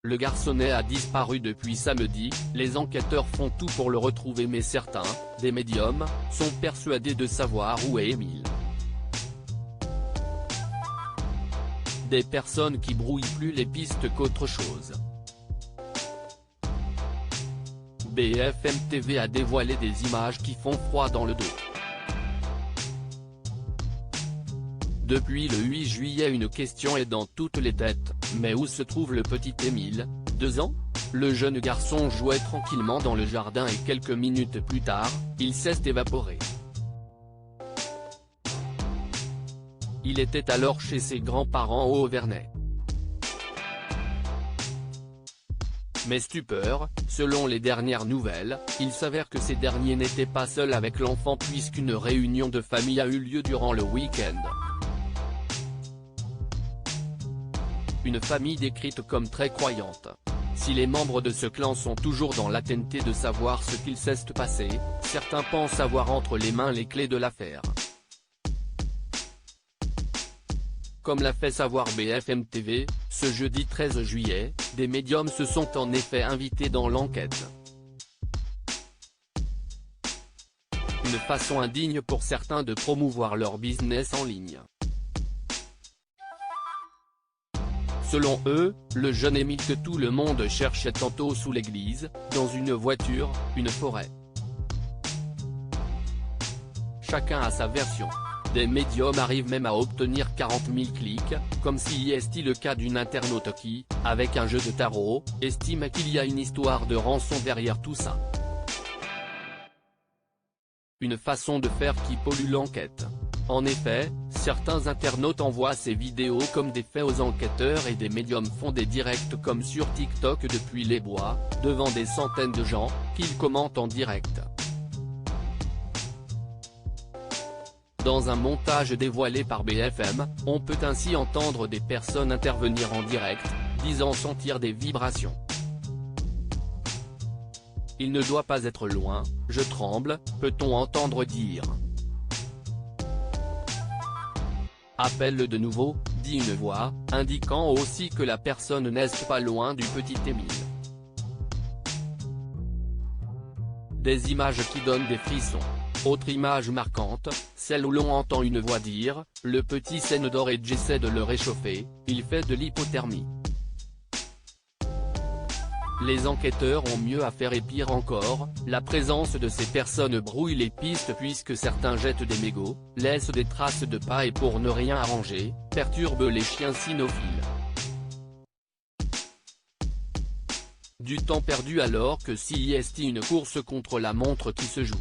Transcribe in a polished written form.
Le garçonnet a disparu depuis samedi, les enquêteurs font tout pour le retrouver mais certains, des médiums, sont persuadés de savoir où est Émile. Des personnes qui brouillent plus les pistes qu'autre chose. BFM TV a dévoilé des images qui font froid dans le dos. Depuis le 8 juillet, une question est dans toutes les têtes, mais où se trouve le petit Émile, 2 ans? Le jeune garçon jouait tranquillement dans le jardin et quelques minutes plus tard, il s'est évaporé. Il était alors chez ses grands-parents au Auvernais. Mais stupeur, selon les dernières nouvelles, il s'avère que ces derniers n'étaient pas seuls avec l'enfant puisqu'une réunion de famille a eu lieu durant le week-end. Une famille décrite comme très croyante. Si les membres de ce clan sont toujours dans l'attente de savoir ce qu'il s'est passé, certains pensent avoir entre les mains les clés de l'affaire. Comme l'a fait savoir BFM TV, ce jeudi 13 juillet, des médiums se sont en effet invités dans l'enquête. Une façon indigne pour certains de promouvoir leur business en ligne. Selon eux, le jeune Émile que tout le monde cherchait tantôt sous l'église, dans une voiture, une forêt. Chacun a sa version. Des médiums arrivent même à obtenir 40 000 clics, comme si est le cas d'une internaute qui, avec un jeu de tarot, estime qu'il y a une histoire de rançon derrière tout ça. Une façon de faire qui pollue l'enquête. En effet, certains internautes envoient ces vidéos comme des faits aux enquêteurs et des médiums font des directs comme sur TikTok depuis les bois, devant des centaines de gens, qu'ils commentent en direct. Dans un montage dévoilé par BFM, on peut ainsi entendre des personnes intervenir en direct, disant sentir des vibrations. Il ne doit pas être loin, je tremble, peut-on entendre dire. Appelle de nouveau, dit une voix, indiquant aussi que la personne n'est pas loin du petit Émile. Des images qui donnent des frissons. Autre image marquante, celle où l'on entend une voix dire, le petit saigne d'or et j'essaie de le réchauffer, il fait de l'hypothermie. Les enquêteurs ont mieux à faire et pire encore, la présence de ces personnes brouille les pistes puisque certains jettent des mégots, laissent des traces de pas et pour ne rien arranger, perturbent les chiens cynophiles. Du temps perdu alors que s'y est une course contre la montre qui se joue.